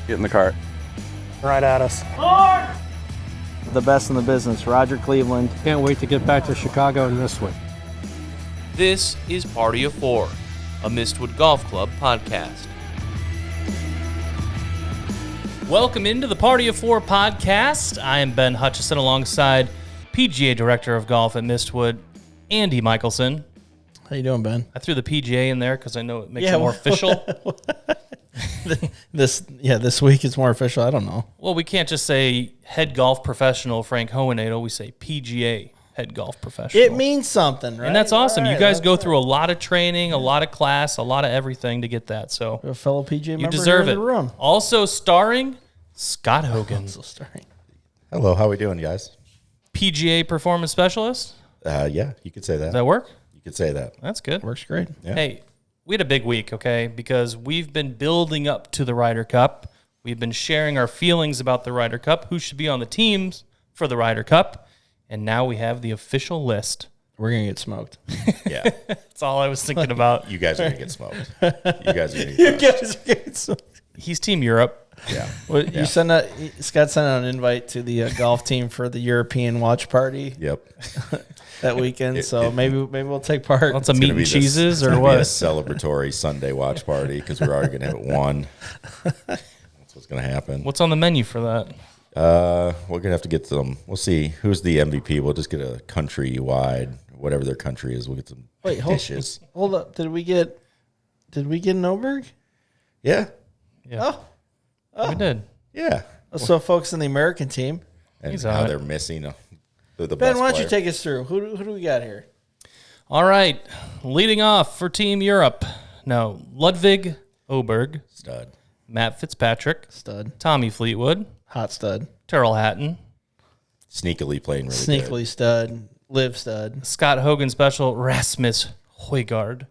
Get in the cart. Right at us. The best in the business, Roger Cleveland. Can't wait to get back to Chicago in this one. This is Party of Fore, a Mistwood Golf Club podcast. Welcome into the Party of Fore podcast. I am Ben Hutchison alongside PGA Director of Golf at Mistwood, Andy Michelson. How you doing, Ben? I threw the PGA in there because I know it makes it more official. This week it's more official. I don't know. Well, we can't just say head golf professional Frank Hohenadel. We say PGA head golf professional. It means something, right? And that's awesome. Right, you guys go through a lot of training, a lot of class, a lot of everything to get that. So a fellow PGA member you deserve here it. in the room. Also starring Scott Hogan. Also starring. Hello, how we doing, guys? PGA performance specialist. Yeah, you could say that. Does that work? You could say that. That's good. Works great. Yeah. Hey, we had a big week, okay? Because we've been building up to the Ryder Cup. We've been sharing our feelings about the Ryder Cup, who should be on the teams for the Ryder Cup, and now we have the official list. We're gonna get smoked. Yeah. That's all I was thinking about. You guys are going to get smoked. You guys are going to get smoked. He's Team Europe. Yeah. Well, Yeah. Scott sent out an invite to the golf team for the European watch party Yep. that weekend. So maybe we'll take part. Lots of meat and cheeses or It's what? gonna be a celebratory Sunday watch party because we're already going to have it one. That's what's going to happen. What's on the menu for that? We're going to have to get some. We'll see who's the MVP. We'll just get a country-wide, whatever their country is. We'll get some dishes. Hold up. Did we get an Oberg? Yeah. Yeah. We did. Yeah. So folks in the American team. And He's how on it. they're missing the Ben, best why don't you player. take us through? Who do we got here? All right. Leading off for Team Europe. No, Ludwig Oberg, Stud. Matt Fitzpatrick, Stud. Tommy Fleetwood, Hot stud. Terrell Hatton, Sneakily playing really good. Sneakily stud. Live stud. Scott Hogan special, Rasmus Højgaard.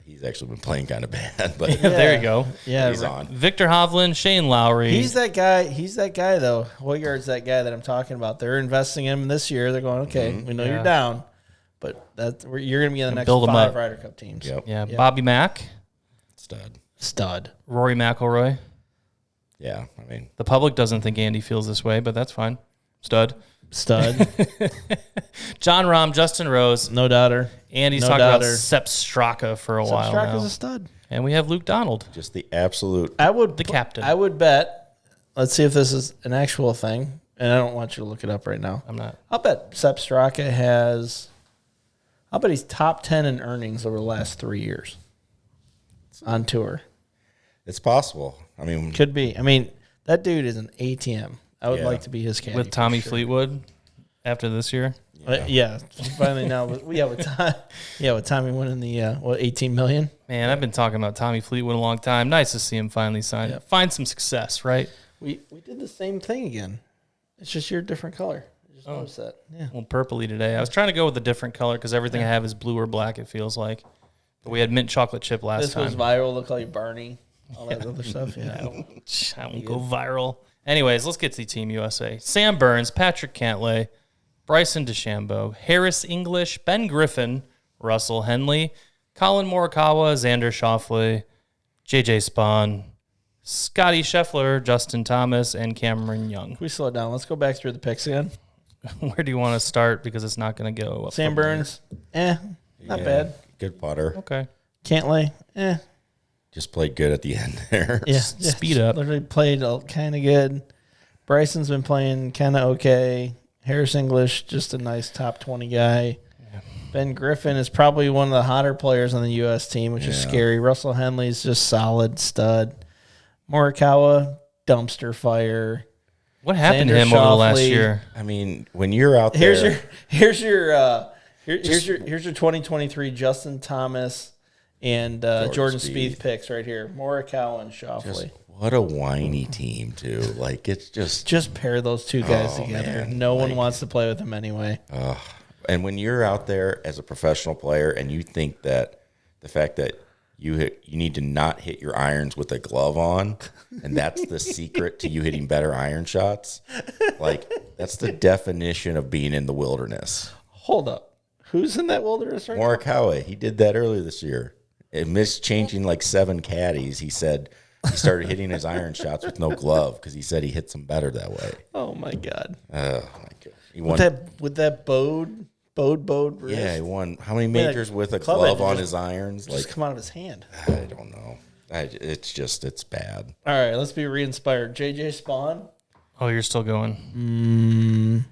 He's actually been playing kind of bad, but There you go. Yeah. he's on. Victor Hovland, Shane Lowry. He's that guy, though. Højgaard's that guy that I'm talking about. They're investing in him this year. They're going, okay, we know Yeah. you're down, but you're going to be in the next build 'em 5 up. Ryder Cup teams. Yep. yeah, Bobby Mack, Stud. Stud. Rory McIlroy. Yeah, I mean, The public doesn't think Andy feels this way, but that's fine. Stud. Stud. John Rahm, Justin Rose. No doubter. Andy's No talked about doubter. Sepp Straka for a while Straka's now. a stud. And we have Luke Donald. just the absolute. The captain. I would bet. Let's see if this is an actual thing. And I don't want you to look it up right now. I'm not. I'll bet Sepp Straka has. I'll bet he's top 10 in earnings over the last 3 years on tour. It's possible. I mean, Could be. I mean, that dude is an ATM. I would Yeah. like to be his caddy. With for Tommy sure. Fleetwood after this year. Yeah, finally now. With Tommy winning the 18 million. Man, I've been talking about Tommy Fleetwood a long time. Nice to see him finally sign. Yep. Find some success, right? We did the same thing again. It's just your different color. I just noticed that. Yeah. Well, purpley today. I was trying to go with a different color because everything I have is blue or black, it feels like. But we had mint chocolate chip last This time. was viral. Look like Barney. All that other stuff. I Yeah. won't go viral. Anyways, let's get to Team USA. Sam Burns, Patrick Cantlay, Bryson DeChambeau, Harris English, Ben Griffin, Russell Henley, Colin Morikawa, Xander Schauffele, JJ Spawn, Scotty Scheffler, Justin Thomas, and Cameron Young. Can we slow it down? Let's go back through the picks again. Where do you want to start? Because it's not going to go up. Sam from here. Burns. Not yeah, bad. Good putter. Okay. Cantlay. Just played good at the end there. Yeah. Speed up. Literally played kind of good. Bryson's been playing kind of okay. Harris English, just a nice top 20 guy. Yeah. Ben Griffin is probably one of the hotter players on the U.S. team, which is scary. Russell Henley's just solid stud. Morikawa, dumpster fire. What happened Xander to him over the last Schauffele. year? I mean, when you're out Here's there, your 2023 Justin Thomas and Jordan Spieth picks right here. Morikawa and Schauffele. what a whiny team too. Like it's Just pair those two guys together. man. No one wants to play with them anyway. And when you're out there as a professional player and you think that the fact that you need to not hit your irons with a glove on, and that's the secret to you hitting better iron shots, like that's the definition of being in the wilderness. Hold up. Who's in that wilderness right now? Morikawa, he did that earlier this year. It missed changing like 7 caddies. He said, He started hitting his iron shots with no glove because he said he hits them better that way. Oh my god! Oh my god! He won. With that bowed wrist. Yeah, he won. How many majors with a club glove head on just- his irons? Just Like, come out of his hand. I don't know. It's bad. All right, let's be re-inspired. JJ Spawn, Oh, you're still going.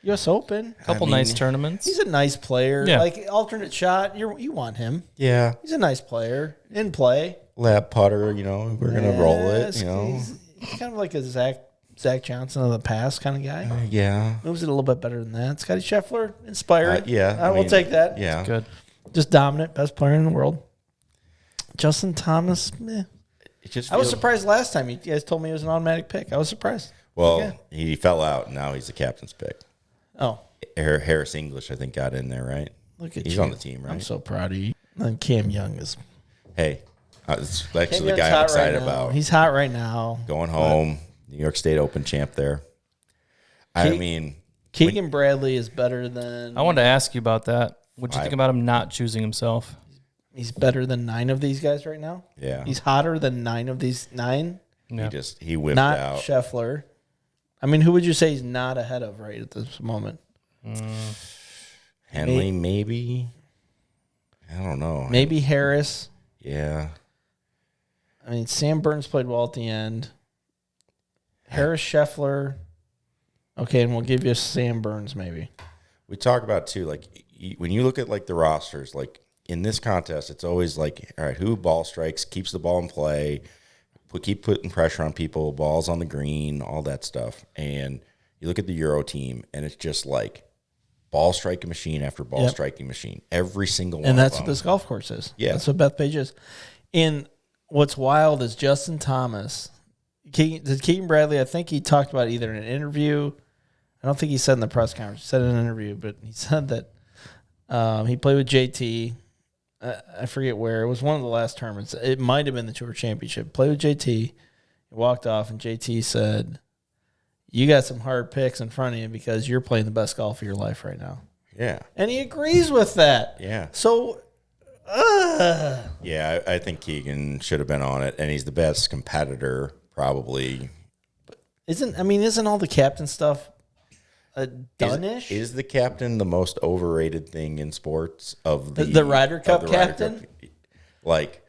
U.S. Open. Couple nice tournaments. He's a nice player. Yeah. Like alternate shot, you want him. Yeah, He's a nice player in play. lap putter. You know, we're gonna roll it. Yes, You know, he's kind of like a Zach Johnson of the past kind of guy. yeah, Moves it a little bit better than that. Scotty Scheffler, inspired. yeah. I will take that. Yeah, Good. Just dominant, best player in the world. Justin Thomas, meh. It just I was feels- surprised last time you guys told me it was an automatic pick. I was surprised. Well, Yeah. he fell out. And now he's the captain's pick. Oh, Harris English, I think, got in there, right? look at He's you. on the team, right? I'm so proud of you. And Cam Young is Hey, it's Cam actually the Young's guy I'm hot excited right now. about. He's hot right now. Going home, New York State Open champ there. I mean, Keegan Bradley is better than I wanted to ask you about that. What'd you I- think about him not choosing himself? he's better than 9 of these guys right now. yeah, He's hotter than 9 of these 9. Yeah. he whipped Not out. Scheffler. I mean, who would you say he's not ahead of right at this moment? Henley, maybe. I don't know. Maybe Harris. Yeah, I mean, Sam Burns played well at the end. Harris, Scheffler. Okay, and we'll give you Sam Burns maybe. we talk about too. Like when you look at like the rosters, like in this contest, it's always like, all right, who ball strikes, keeps the ball in play, keep putting pressure on people, balls on the green, all that stuff. And you look at the Euro team, and it's just like ball striking machine after ball Yep. striking machine, every single one. And that's of what them. this golf course is. Yeah. That's what Bethpage is. And what's wild is Justin Thomas. Keegan Bradley, I think he talked about it either in an interview. I don't think he said in the press conference. He said in an interview, but he said that he played with JT. I forget where. It was one of the last tournaments. It might have been the Tour Championship. Played with JT. He walked off, and JT said, "You got some hard picks in front of you because you're playing the best golf of your life right now." Yeah, And he agrees with that. yeah, So, yeah. I think Keegan should have been on it, and he's the best competitor, probably. isn't all the captain stuff done-ish? Is the captain the most overrated thing in sports of The Ryder of Cup the Ryder captain? Cup? Like,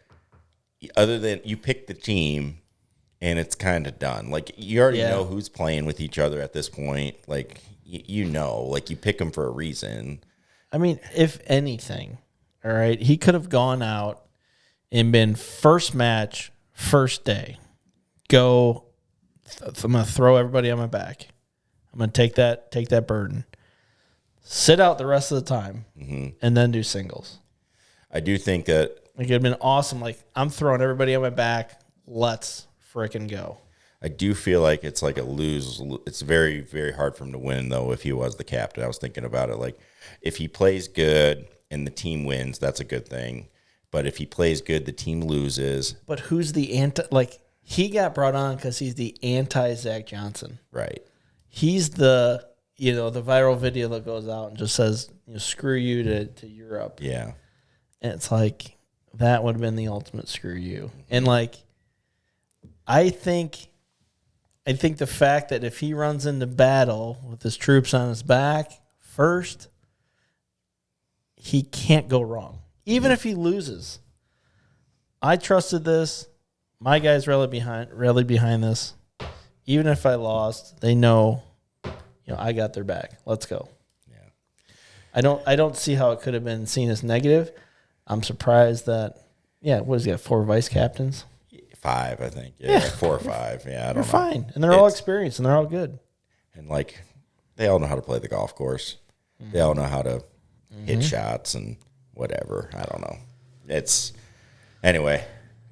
other than you pick the team and it's kind of done. Like, you already Yeah. know who's playing with each other at this point. Like, you know, like you pick them for a reason. I mean, if anything, all right, he could have gone out and been first match, first day. I'm going to throw everybody on my back. I'm going to take that burden. Sit out the rest of the time and then do singles. I do think that Like, it'd been awesome. Like, I'm throwing everybody on my back. Let's frickin' go. I do feel like it's like a lose. It's very, very hard for him to win, though, if he was the captain. I was thinking about it. Like, if he plays good and the team wins, that's a good thing. But if he plays good, the team loses. But who's the anti? Like, he got brought on because he's the anti-Zach Johnson. Right. He's the viral video that goes out and just says, screw you to Europe. Yeah. And it's like, that would have been the ultimate screw you. And like, I think the fact that if he runs into battle with his troops on his back first, he can't go wrong. Even if he loses. I trusted this. My guys rallied behind this. Even if I lost, they know, I got their back. Let's go. Yeah. I don't see how it could have been seen as negative. I'm surprised that, what has he got, 4 vice captains? 5, I think. Yeah, 4 or 5. Yeah, I don't They're know. fine. And they're all experienced, and they're all good. And like, they all know how to play the golf course. They all know how to hit shots and whatever. I don't know. Anyway,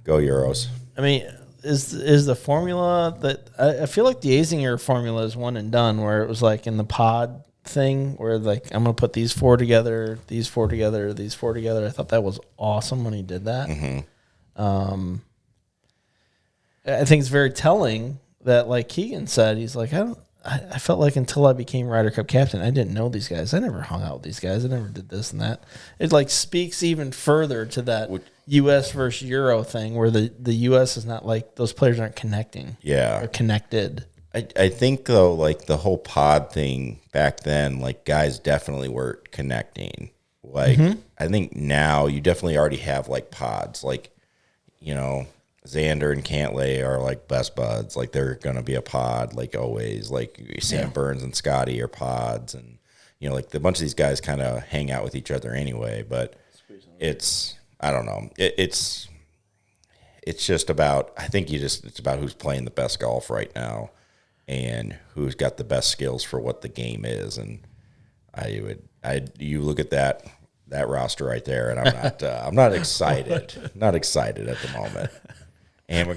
go Euros. I mean, is the formula that I feel like the Azinger formula is one and done, where it was like in the pod thing where like I'm gonna put these 4 together, these 4 together, these 4 together. I thought that was awesome when he did that. I think it's very telling that, like Keegan said, he's like, I I felt like until I became Ryder Cup captain, I didn't know these guys. I never hung out with these guys. I never did this and that. It like speaks even further to that U.S. versus Euro thing where the U.S. is not like those players aren't connecting. Yeah. They're connected. I think, though, like the whole pod thing back then, like guys definitely were connecting. Like, I think now you definitely already have like pods. Like, you know, Xander and Cantlay are like best buds. Like, they're going to be a pod, like always. Like, Sam Burns and Scotty are pods. And, you know, like a bunch of these guys kind of hang out with each other anyway. But it's, I don't know. It's just about, I think it's about who's playing the best golf right now and who's got the best skills for what the game is. And you look at that roster right there, and I'm not excited. Not excited at the moment. And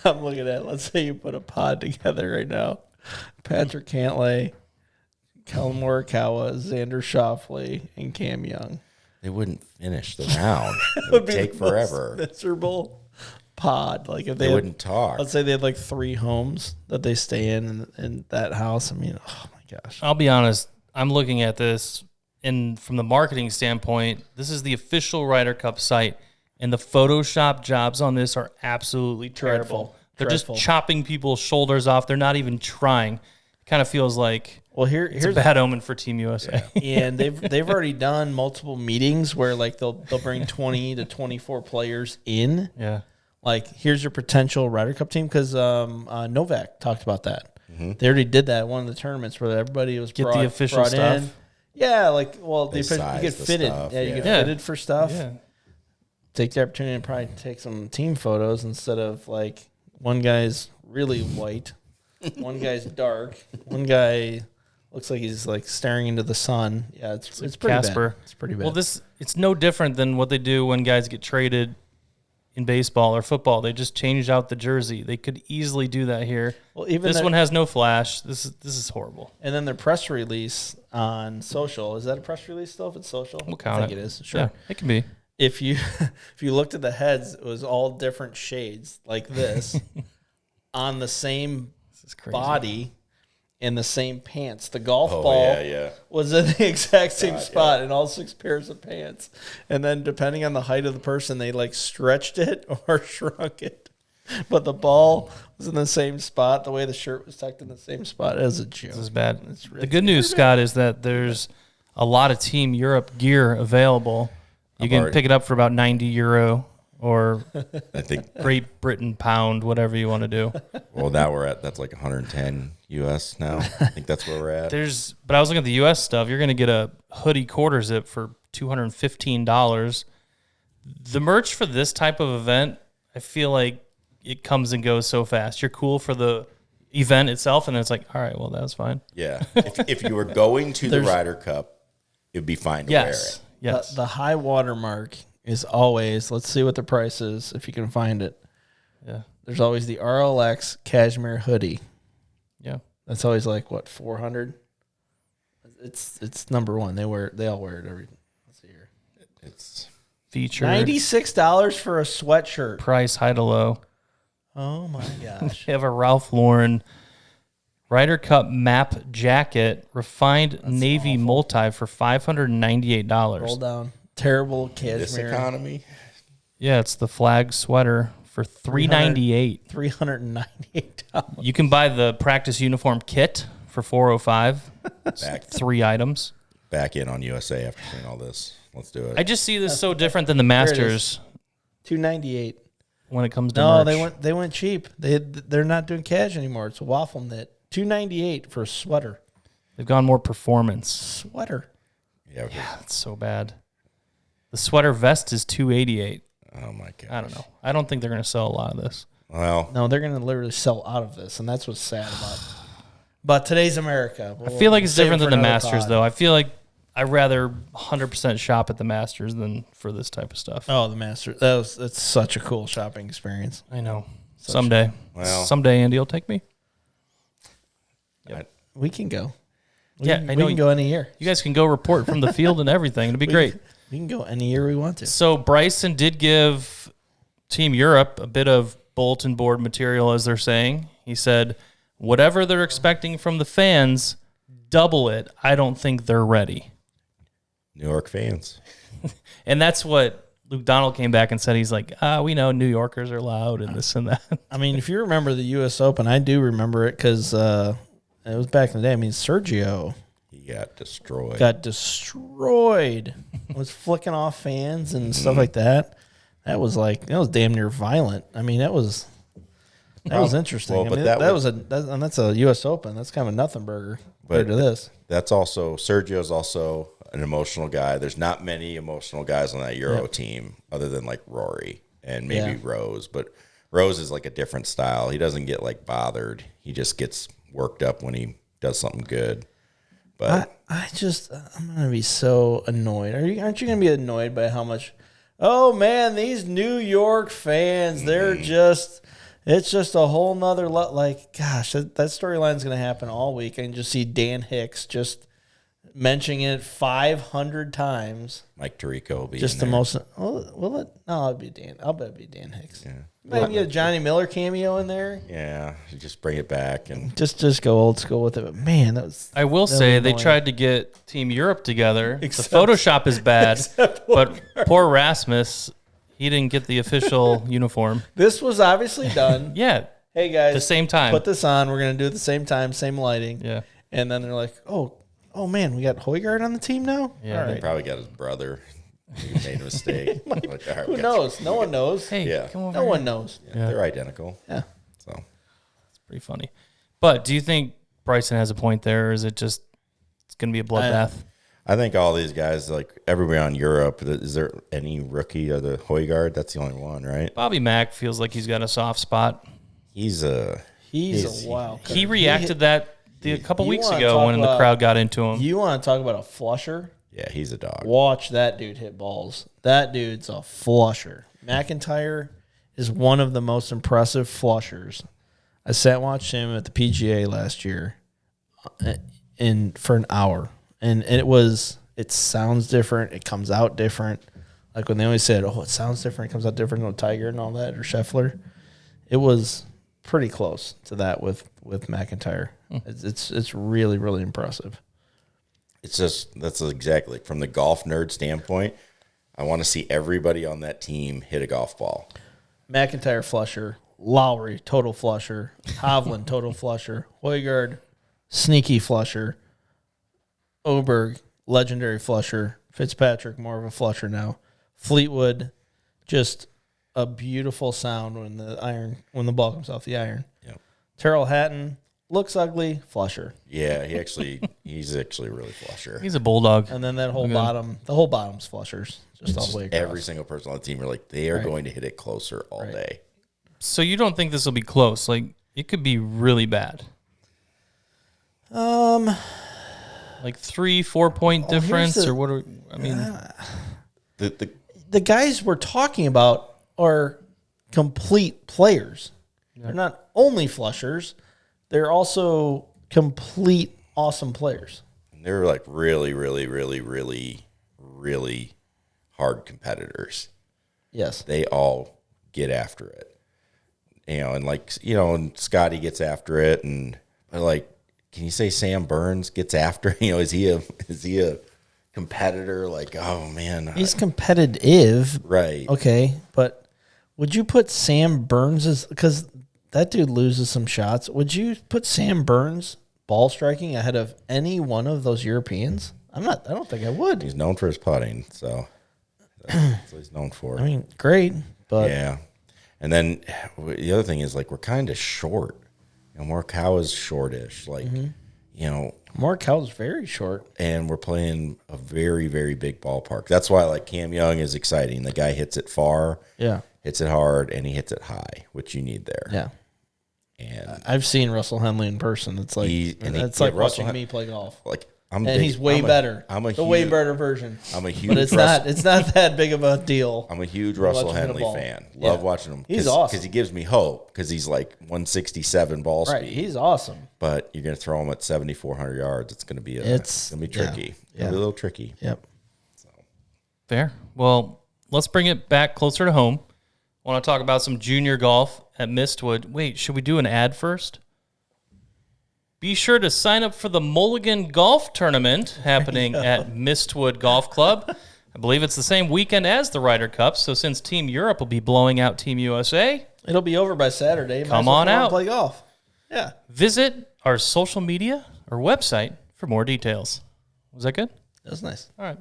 I'm looking at, let's say you put a pod together right now. Patrick Cantlay, Kellen Morikawa, Xander Schauffele, and Cam Young. They wouldn't finish the round. It would take forever. Miserable pod. Like if they wouldn't talk. Let's say they had like 3 homes that they stay in that house. I mean, oh my gosh. I'll be honest. I'm looking at this, and from the marketing standpoint, this is the official Ryder Cup site, and the Photoshop jobs on this are absolutely terrible. They're just chopping people's shoulders off. They're not even trying. It kind of feels like here's a bad omen for Team USA. Yeah. And they've already done multiple meetings where like they'll bring 20 to 24 players in. Yeah. Like, here's your potential Ryder Cup team, because Novak talked about that. Mm-hmm. They already did that at one of the tournaments where everybody was brought stuff. in. Yeah, like, well, you get fitted. Stuff, you get fitted for stuff. Yeah. Take the opportunity to probably take some team photos instead of, like, one guy's really white, one guy's dark, one guy looks like he's, like, staring into the sun. Yeah, it's pretty Casper. bad. It's pretty bad. Well, it's no different than what they do when guys get traded in baseball or football. They just changed out the jersey. They could easily do that here. Well, even this one has no flash. This is horrible. And then their press release on social, is that a press release still if it's social? We'll count I think it is. Sure. Yeah, it can be. If you looked at the heads, it was all different shades like this on the same body in the same pants. The golf ball was in the exact same spot in all 6 pairs of pants. And then depending on the height of the person, they like stretched it or shrunk it. But the ball was in the same spot. The way the shirt was tucked in the same spot. It was a joke. This is bad. The good news, Scott, is that there's a lot of Team Europe gear available. You can pick it up for about €90 or I think Great Britain pound, whatever you want to do. Well, now that's like 110 US now. I think that's where we're at. But I was looking at the US stuff. You're going to get a hoodie quarter zip for $215. The merch for this type of event, I feel like it comes and goes so fast. You're cool for the event itself, and then it's like, all right, well, that was fine. Yeah. If you were going to the Ryder Cup, it'd be fine to wear it. Yes. The high water mark is always, let's see what the price is if you can find it. Yeah. There's always the RLX cashmere hoodie. Yeah. That's always like what, 400? It's number one. They all wear it every once a year. It's featured $96 for a sweatshirt. Price high to low. Oh my gosh. They have a Ralph Lauren Ryder Cup map jacket, refined navy multi for $598. Roll down. Terrible cashmere. This economy. Yeah, it's the flag sweater for $398. $398. You can buy the practice uniform kit for $405. Back 3 items. Back in on USA after seeing all this. Let's do it. I just see this so different than the Masters. $298. When it comes to merch. No, they went cheap. They're not doing cash anymore. It's a waffle knit. $298 for a sweater. They've gone more performance. Sweater. Yeah, it's so bad. The sweater vest is $288. Oh my god. I don't know. I don't think they're going to sell a lot of this. Well, no, they're going to literally sell out of this, and that's what's sad about it. But today's America. I feel like it's different than the Masters, though. I feel like I'd rather 100% shop at the Masters than for this type of stuff. Oh, the Masters. That's such a cool shopping experience. I know. Someday. Someday Andy will take me. Yep. We can go. I know. We can go any year. You guys can go report from the field and everything. It'd be great. We can go any year we want to. So Bryson did give Team Europe a bit of bulletin board material, as they're saying. He said, whatever they're expecting from the fans, double it. I don't think they're ready. New York fans. And that's what Luke Donald came back and said. He's like, we know New Yorkers are loud and this and that. I mean, if you remember the U.S. Open, I do remember it because it was back in the day. I mean, Sergio He got destroyed. was flicking off fans and stuff like that. That was damn near violent. I mean, that was interesting. Well, I but mean, that's a U.S. Open. That's kind of a nothing burger compared to this. That's also Sergio's also an emotional guy. There's not many emotional guys on that Euro team other than like Rory and maybe Rose, but Rose is like a different style. He doesn't get like bothered. He just gets worked up when he does something good. But I'm gonna be so annoyed. Aren't you gonna be annoyed by how much? Oh man, these New York fans, they're it's just a whole nother like, gosh, that storyline's gonna happen all week. I can just see Dan Hicks just mentioning it 500 times. Mike Tirico will be Just in the there. most. Will it? No, it'll be Dan. I'll bet it'll be Dan Hicks. Yeah. Maybe get a Johnny Miller cameo in there. Yeah, you just bring it back and Just go old school with it. But man, I will say they annoying. tried to get Team Europe together. The Photoshop is bad, but poor Rasmus, he didn't get the official uniform. This was obviously done. Yeah, Hey guys, the same time. Put this on. We're gonna do it at the same time, same lighting. Yeah. And then they're like, oh man, we got Højgaard on the team now. Yeah. All he right. probably got his brother. He made a mistake. Like, all right, Who we got knows? No one knows. Hey, Yeah. come over No here. one knows. you. Yeah, they're identical. Yeah. So Pretty funny. But do you think Bryson has a point there, or is it just it's going to be a bloodbath? I think all these guys, like everybody on Europe, is there any rookie or the Højgaard? That's the only one, right? Bobby Mack feels like he's got a soft spot. He's a wild card. He reacted a couple You weeks wanna ago talk when the about- crowd got into him. You want to talk about a flusher? yeah, he's a dog. Watch that dude hit balls. That dude's a flusher. McIntyre is one of the most impressive flushers. I sat and watched him at the PGA last year for an hour. And it sounds different. It comes out different. Like when they always said, oh, it sounds different. It comes out different with Tiger and all that, or Scheffler. It was pretty close to that with McIntyre. It's really, really impressive. It's just that's exactly from the golf nerd standpoint. I want to see everybody on that team hit a golf ball. McIntyre flusher, Lowry total flusher, Hovland total flusher, Højgaard sneaky flusher, Oberg legendary flusher, Fitzpatrick more of a flusher now, Fleetwood just a beautiful sound when the ball comes off the iron. Yep. Terrell Hatton looks ugly, flusher, Yeah, he's actually a really flusher. He's a bulldog. and then the whole bottom's flushers just all the way across. Every single person on the team are like they are going to hit it closer all day. So you don't think this will be close? Like it could be really bad. Like 3-4 point difference, here's or what? The guys we're talking about are complete players. They're not only flushers; they're also complete awesome players. They're like really, really, really, really, really hard competitors. Yes, They all get after it, and Scotty gets after it, and like, can you say Sam Burns gets after? Is he a competitor? Like, oh man, he's competitive, right? okay, but would you put Sam Burns because that dude loses some shots? Would you put Sam Burns ball striking ahead of any one of those Europeans? I don't think I would. He's known for his putting, so that's what he's known for. I mean, great, but Yeah. And then the other thing is, like, we're kind of short. Morikawa's shortish. Like, Morikawa's very short. and we're playing a very, very big ballpark. That's why, like, Cam Young is exciting. The guy hits it far, Yeah, hits it hard, and he hits it high, which you need there. yeah. And, I've seen Russell Henley in person. It's like like Russell watching me play golf. like, He's way better. I'm a way huge, better version. I'm a huge But it's not that big of a deal. I'm a huge Russell watch him hit a Henley ball. fan. Yeah. Love watching him. He's awesome. Because he gives me hope because he's like 167 ball Right, speed. he's awesome. But you're going to throw him at 7,400 yards. It's going to be It's gonna be tricky. Yeah. It'll be a little tricky. Yep. Fair. Well, let's bring it back closer to home. Want to talk about some junior golf at Mistwood. Wait, should we do an ad first? Be sure to sign up for the Mulligan Golf Tournament happening at Mistwood Golf Club. I believe it's the same weekend as the Ryder Cup, so since Team Europe will be blowing out Team USA, it'll be over by Saturday. Come on out. Play golf. Yeah. Visit our social media or website for more details. Was that good? That was nice. All right.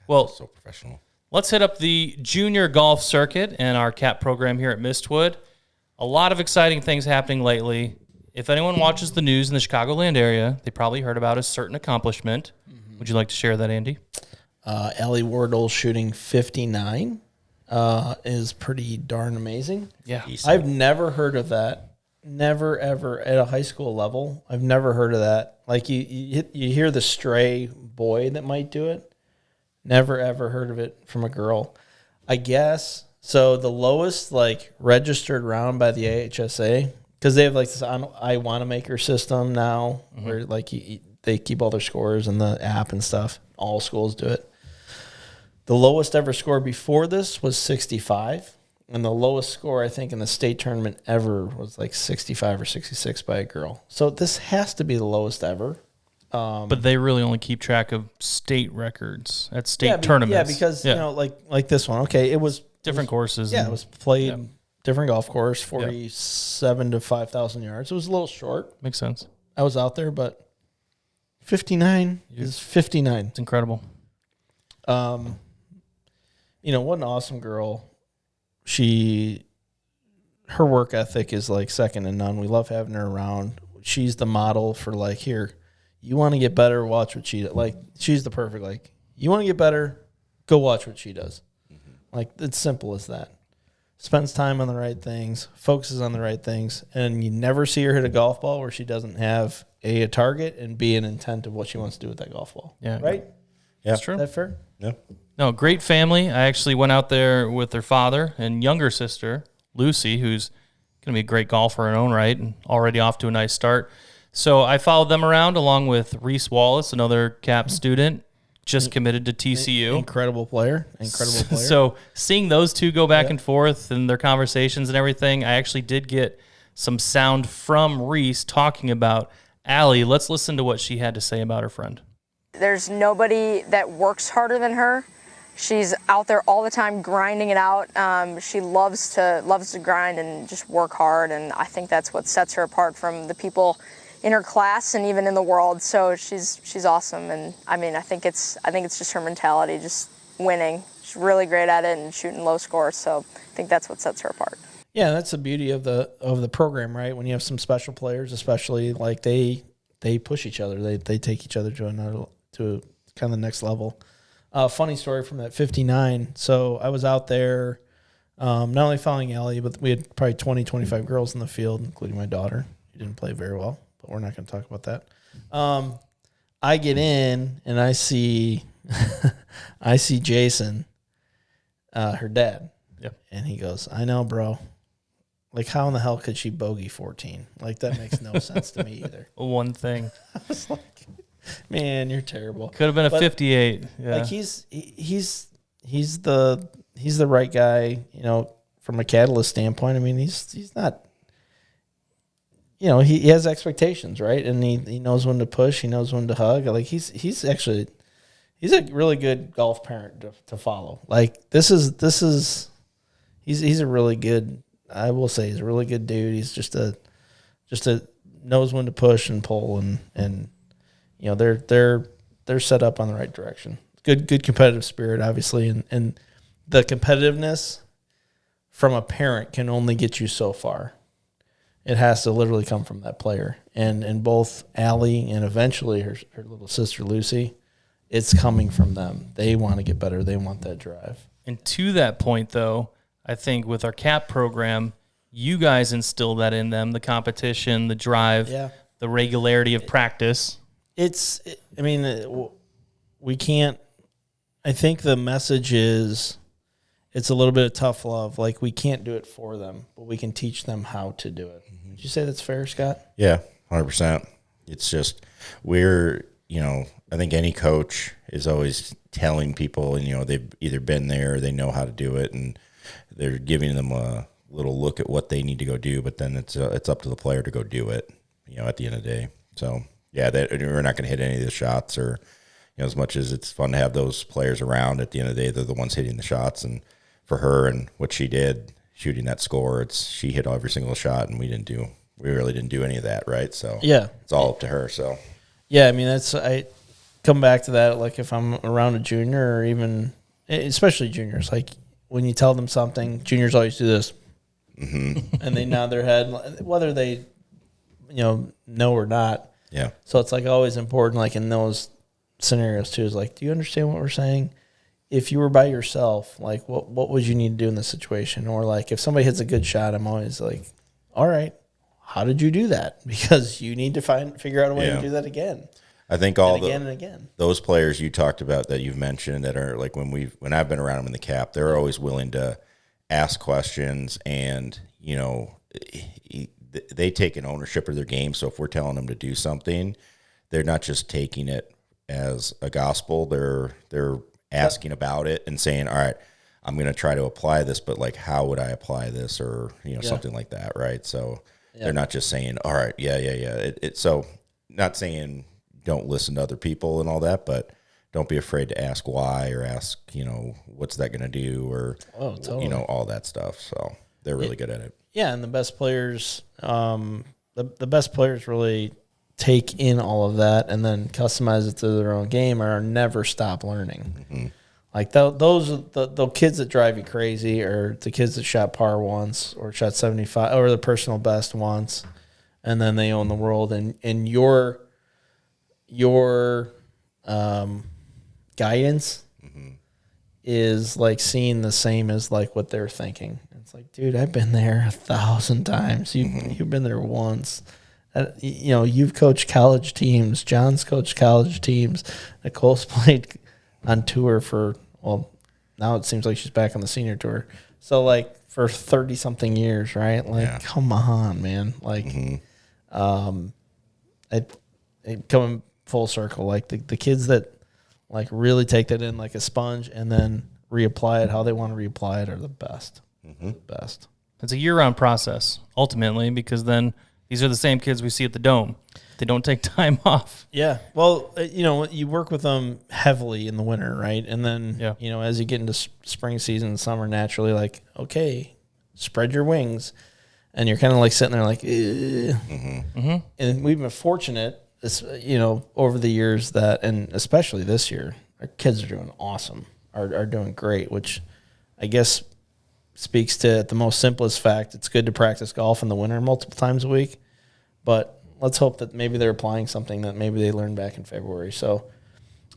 Well, So professional. let's hit up the junior golf circuit and our CAP program here at Mistwood. A lot of exciting things happening lately. If anyone watches the news in the Chicagoland area, they probably heard about a certain accomplishment. Would you like to share that, Andy? Alli Wiertel shooting 59 is pretty darn amazing. Yeah. I've never heard of that. Never, ever at a high school level. I've never heard of that. Like you hear the stray boy that might do it. Never, ever heard of it from a girl. I guess. So the lowest like registered round by the AHSA, because they have like this I Want to Maker system now where like they keep all their scores in the app and stuff. All schools do it. The lowest ever score before this was 65. And the lowest score, I think, in the state tournament ever was like 65 or 66 by a girl. So this has to be the lowest ever. But they really only keep track of state records at state tournaments. Yeah, because, you know, like this one. Okay, it was... Different courses. Yeah, it was played different golf course, 47 to 5,000 yards. It was a little short. Makes sense. I was out there, but 59 is 59. It's incredible. You know, what an awesome girl. Her work ethic is like second to none. We love having her around. She's the model for like, here, you want to get better, watch what she does. Like, she's the perfect, like, you want to get better, go watch what she does. Like, it's simple as that. Spends time on the right things, focuses on the right things, and you never see her hit a golf ball where she doesn't have a target and B, an intent of what she wants to do with that golf ball. Yeah. Right? Yeah. That's true. Is that fair? Yeah. No, great family. I actually went out there with their father and younger sister, Lucy, who's going to be a great golfer in her own right and already off to a nice start. So I followed them around along with Reese Wallace, another CAP student, just committed to TCU. Incredible player. So seeing those two go back and forth and their conversations and everything, I actually did get some sound from Reese talking about Alli. Let's listen to what she had to say about her friend. There's nobody that works harder than her. She's out there all the time grinding it out. She loves to grind and just work hard, and I think that's what sets her apart from the people in her class and even in the world. So she's awesome, and I mean I think it's just her mentality, just winning. She's really great at it and shooting low scores. So I think that's what sets her apart. Yeah, that's the beauty of the program, right? When you have some special players, especially like they push each other, they take each other to kind of the next level. Funny story from that 59. So I was out there not only following Alli, but we had probably 20, 25 girls in the field, including my daughter. She didn't play very well, but we're not going to talk about that. I get in and I see Jason, her dad. Yep. And he goes, I know, bro. Like, how in the hell could she bogey 14? Like, that makes no sense to me either. One thing. I was like, man, you're terrible. Could have been a But, 58. Yeah. Like he's the right guy, you know, from a catalyst standpoint. I mean, he's not, you know, he has expectations, right? And he knows when to push, he knows when to hug. Like he's a really good golf parent to follow. Like he's a really good, I will say he's a really good dude. He's just a knows when to push and pull and you know, they're set up on the right direction. Good competitive spirit, obviously, and the competitiveness from a parent can only get you so far. It has to literally come from that player. And both Alli and eventually her little sister Lucy, it's coming from them. They want to get better. They want that drive. And to that point, though, I think with our CAP program, you guys instill that in them, the competition, the drive, the regularity of practice. We can't, I think the message is it's a little bit of tough love. Like, we can't do it for them, but we can teach them how to do it. Would you say that's fair, Scott? Yeah, 100%. It's just, I think any coach is always telling people, and, they've either been there or they know how to do it, and they're giving them a little look at what they need to go do, but then it's up to the player to go do it, at the end of the day. So yeah, that we're not going to hit any of the shots, or as much as it's fun to have those players around. At the end of the day, they're the ones hitting the shots, and for her and what she did shooting that score, she hit every single shot, and we really didn't do any of that, right? So Yeah. it's all up to her. So Yeah, I mean, I come back to that, like if I'm around a junior or even, especially juniors, like when you tell them something, juniors always do this, and they nod their head, whether they, know or not. yeah, So it's like always important, like in those scenarios too, is like, do you understand what we're saying? If you were by yourself, like what would you need to do in this situation? Or like if somebody hits a good shot, I'm always like, all right, how did you do that? Because you need to figure out a way to do that again. I think Again and again. those players you talked about that you've mentioned that are like when I've been around them in the cap, they're always willing to ask questions, and they take an ownership of their game. So if we're telling them to do something, they're not just taking it as a gospel. They're asking about it and saying, all right, I'm going to try to apply this, but like, how would I apply this, or something like that, right? So they're not just saying, all right, yeah. So not saying don't listen to other people and all that, but don't be afraid to ask why, or ask, what's that going to do, or totally. all that stuff. So they're really good at it. Yeah, and the best players, the best players really take in all of that and then customize it to their own game, or never stop learning. Mm-hmm. Like those are the kids that drive you crazy, or the kids that shot par once, or shot 75, or the personal best once, and then they own the world. And your guidance is like seeing the same as like what they're thinking. It's like, dude, I've been there 1,000 times. You've been there once. You've coached college teams. John's coached college teams. Nicole's played on tour for, now it seems like she's back on the senior tour. So like for 30 something years, right? Like, come on, man. Like, coming full circle, like the kids that like really take that in like a sponge and then reapply it how they want to reapply it are the best. The best. It's a year-round process, ultimately, because then these are the same kids we see at the Dome. They don't take time off. Yeah. Well, you work with them heavily in the winter, right? And then, as you get into spring season and summer, naturally, like, okay, spread your wings. And you're kind of like sitting there like, And we've been fortunate, over the years that, and especially this year, our kids are doing awesome, are doing great, which I guess speaks to the most simplest fact. It's good to practice golf in the winter multiple times a week, but let's hope that maybe they're applying something that maybe they learned back in February. So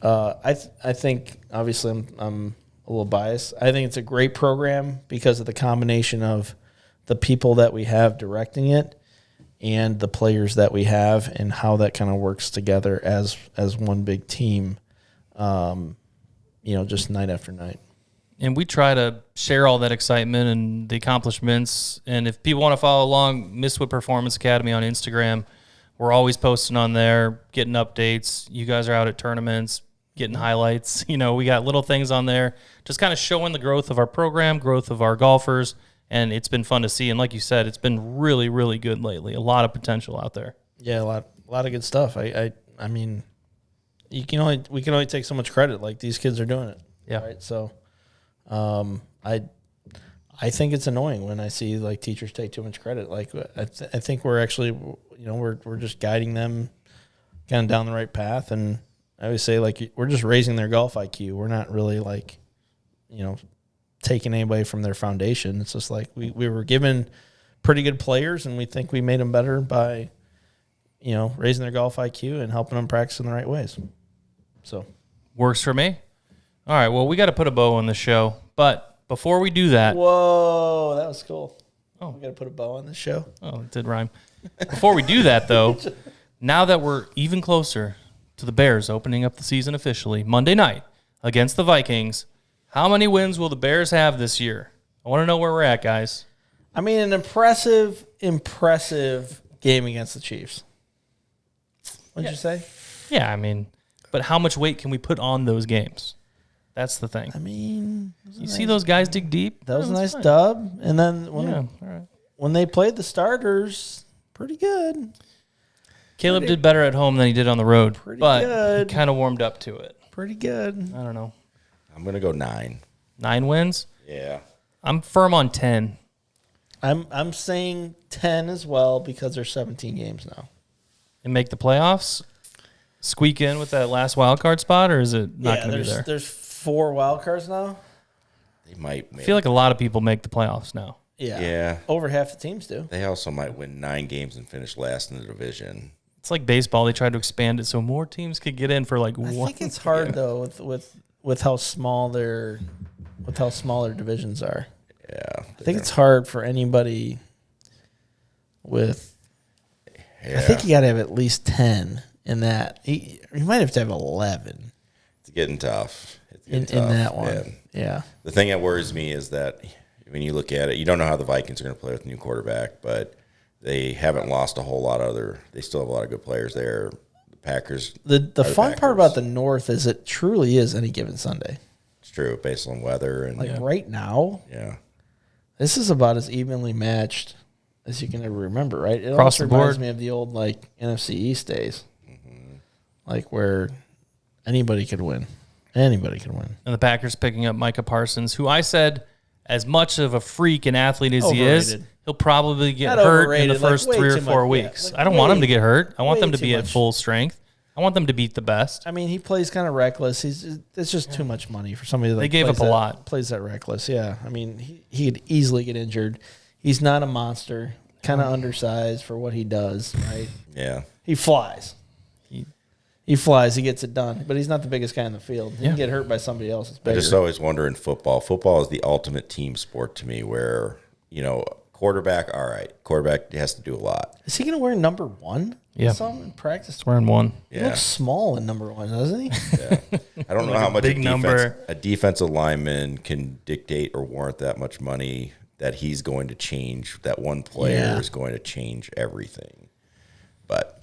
I think, obviously, I'm a little biased. I think it's a great program because of the combination of the people that we have directing it and the players that we have, and how that kind of works together as one big team, just night after night. And we try to share all that excitement and the accomplishments. And if people want to follow along, Mistwood Performance Academy on Instagram, we're always posting on there, getting updates. You guys are out at tournaments, getting highlights. We got little things on there, just kind of showing the growth of our program, growth of our golfers. And it's been fun to see. And like you said, it's been really, really good lately. A lot of potential out there. Yeah, a lot of good stuff. I mean, we can only take so much credit. Like, these kids are doing it. Yeah. Right. So, I think it's annoying when I see like teachers take too much credit. Like, I think we're actually, we're just guiding them kind of down the right path. And I always say, like, we're just raising their golf IQ. We're not really like, taking anybody from their foundation. It's just like we were given pretty good players, and we think we made them better by, raising their golf IQ and helping them practice in the right ways. So works for me. All right, well, we got to put a bow on the show, but before we do that, whoa, that was cool. Oh, we got to put a bow on the show. Oh, it did rhyme. Before we do that, though, now that we're even closer to the Bears opening up the season officially Monday night against the Vikings, how many wins will the Bears have this year? I want to know where we're at, guys. I mean, an impressive game against the Chiefs. What did you say? Yeah, I mean, but how much weight can we put on those games? That's the thing. I mean, you see those guys dig deep? That was a nice dub. And then all right. when they played the starters, pretty good. Caleb did better at home than he did on the road, but good. he kind of warmed up to it. Pretty good. I don't know. I'm gonna go 9. 9 wins? Yeah. I'm firm on 10. I'm saying 10 as well because there's 17 games now. And make the playoffs? Squeak in with that last wild card spot, or is it not going to be there? There's 4 wild cards now. They might. I feel like a lot of people make the playoffs now. Yeah. Over half the teams do. They also might win 9 games and finish last in the division. It's like baseball. They tried to expand it so more teams could get in for like I one. think it's hard though with how small their divisions are. Yeah. I think it's hard for anybody with. Yeah. I think you got to have at least 10 in that. You might have to have 11 It's getting tough. in that one. Man. Yeah. The thing that worries me is that when you look at it, you don't know how the Vikings are going to play with a new quarterback, but they haven't lost a whole lot they still have a lot of good players there. The Packers. The fun part Packers. about the North is it truly is any given Sunday. It's true based on weather and Right now, yeah. this is about as evenly matched as you can ever remember, right? It Across also the reminds board. me of the old NFC East days, where anybody could win. Anybody can win. And the Packers picking up Micah Parsons, who I said, as much of a freak and athlete as he is, Overrated. he'll probably get Not hurt in overrated, the like first way 3 or too 4 much, yeah, weeks. like I don't want him way- to get hurt. I want way them to too be at much. full strength. I want them to beat the best. I mean, he plays kind of reckless. It's just too much money for somebody that They gave plays up a that- lot. Plays that reckless, yeah. I mean, he could easily get injured. He's not a monster. Kind of undersized for what he does, right? Yeah. He flies. He flies. He gets it done. But he's not the biggest guy in the field. He can get hurt by somebody else. It's I bigger. just always wonder in football. Football is the ultimate team sport to me where, quarterback, all right. Quarterback has to do a lot. Is he going to wear number 1? Yeah. Some in practice. We're in 1. He Yeah. looks small in number 1, doesn't he? I don't know Like how a much big number. a defensive lineman can dictate or warrant that much money that he's going to change. That one player Yeah. is going to change everything. But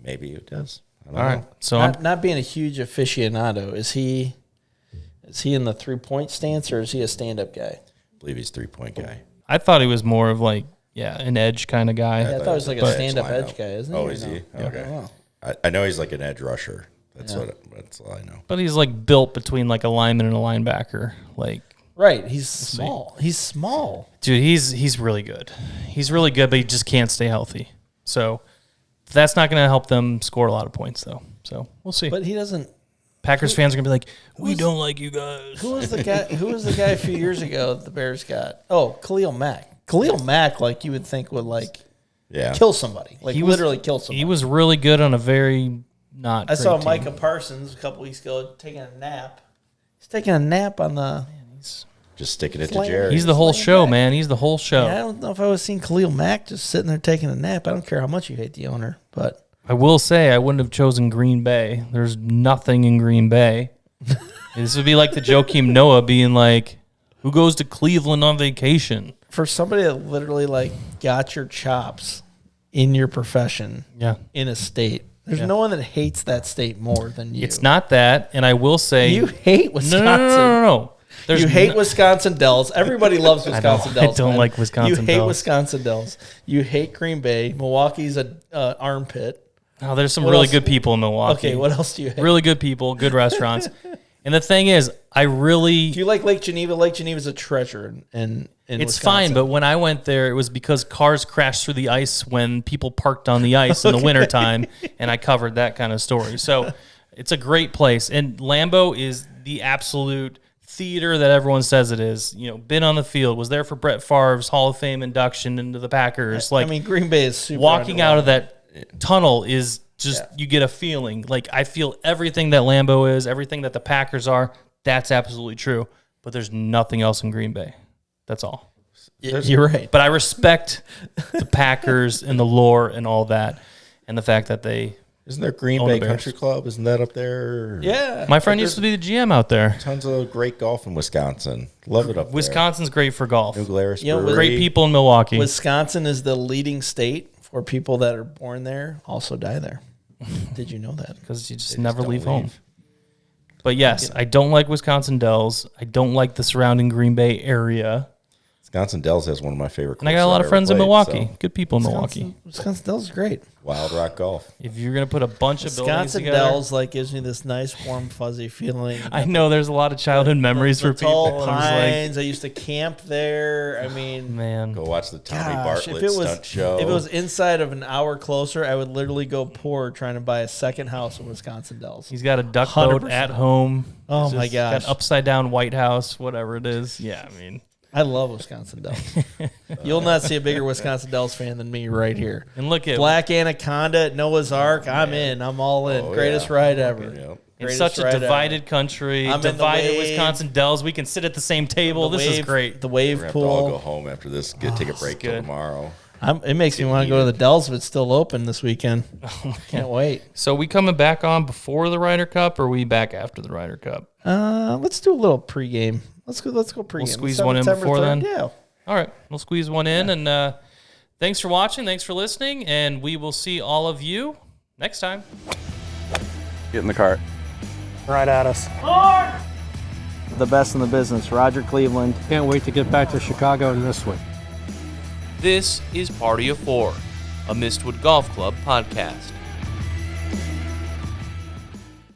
maybe it does. I don't All know. right. So I'm Not being a huge aficionado, is he in the 3-point stance or is he a stand-up guy? I believe he's 3-point guy. I thought he was more of like, an edge kind of guy. Yeah, I thought he was like a But- stand-up lineup. edge guy, isn't he? Oh, Or is no? he? Yeah. Okay. Oh. I know he's like an edge rusher. That's all I know. But he's like built between like a lineman and a linebacker. Like, Right, he's small. He's small. dude, he's really good. He's really good, but he just can't stay healthy. So that's not going to help them score a lot of points, though. So we'll see. But he doesn't. Packers fans are going to be like, we don't like you guys. Who was the guy? Who was the guy a few years ago that the Bears got? Oh, Khalil Mack. Khalil Mack, like you would think would like Yeah. kill somebody, like He was- literally kill somebody. He was really good on a very not. I saw great team. Micah Parsons a couple weeks ago taking a nap. He's taking a nap on the. Just sticking it to Slaying- Jerry. He's the whole Slaying show, back. man. He's the whole show. Yeah, I don't know if I was seeing Khalil Mack just sitting there taking a nap. I don't care how much you hate the owner, but I will say I wouldn't have chosen Green Bay. There's nothing in Green Bay. This would be like the Joakim Noah being like, who goes to Cleveland on vacation? for somebody that literally like got your chops in your profession, Yeah. in a state, there's no one that hates that state more than you. It's not that. And I will say, You hate Wisconsin. No. There's You hate no- Wisconsin Dells. Everybody loves Wisconsin I Dells. don't man. like Wisconsin You hate Dells. Wisconsin Dells. You hate Green Bay. Milwaukee's a armpit. Oh, there's some What really else? good people in Milwaukee. Okay, what else do you hate? Really good people, good restaurants. And the thing is, I really Do you like Lake Geneva? Lake Geneva's a treasure in it's Wisconsin. fine, but when I went there, it was because cars crashed through the ice when people parked on the ice in the wintertime, and I covered that kind of story. So it's a great place. And Lambeau is the absolute theater that everyone says it is. You know, been on the field, was there for Brett Favre's Hall of Fame induction into the Packers. Like, I mean, Green Bay is super walking out of underwhelming. that tunnel is just, you get a feeling. Like, I feel everything that Lambeau is, everything that the Packers are, that's absolutely true. But there's nothing else in Green Bay. That's all. You're right. But I respect the Packers and the lore and all that, and the fact that they. Isn't there Green Own Bay the Bears. Country Club? Isn't that up there? Yeah. My friend used to be the GM out there. Tons of great golf in Wisconsin. Love it up Wisconsin's great for golf. there. New Glarus You know, Brewery. Great people in Milwaukee. Wisconsin is the leading state for people that are born there also die there. Did you know that? Because you just They never don't leave home. leave. But yes, I don't like Wisconsin Dells. I don't like the surrounding Green Bay area. Wisconsin Dells has one of my favorite. And I got a lot of friends in Milwaukee. Good people in Milwaukee. Wisconsin Dells is great. Wild Rock Golf. If you're gonna put a bunch of buildings Wisconsin together, Dells gives me this nice, warm, fuzzy feeling. I know there's a lot of childhood memories for people. Tall and I'm just like, pines. I used to camp there. I mean, man, Go watch the Tommy gosh, Bartlett stunt show. if it was inside of an hour closer, I would literally go poor trying to buy a second house in Wisconsin Dells. he's got a duck boat 100%. at home. Oh He's my just gosh. got upside down White House, whatever it is. Yeah, I mean, I love Wisconsin Dells. You'll not see a bigger Wisconsin Dells fan than me right here. and look at Black Anaconda at Noah's Ark. I'm in. I'm all in. Oh, Greatest yeah. ride ever. Yep. in Greatest such a ride divided country, I'm in the divided wave. Wisconsin Dells. We can sit at the same table. The This is wave- great. The We're wave gonna have to all go pool. home after this. Take a break till good. tomorrow. It makes me want to go to the Dells if it's still open this weekend. Can't wait. So we coming back on before the Ryder Cup, or are we back after the Ryder Cup? Let's do a little pregame. Let's go pregame. We'll squeeze September one in before 3rd. then? Yeah. All right, we'll squeeze one in, and thanks for watching, thanks for listening, and we will see all of you next time. Get in the cart. Right at us. The best in the business, Roger Cleveland. Can't wait to get back to Chicago in this one. This is Party of Four, a Mistwood Golf Club podcast.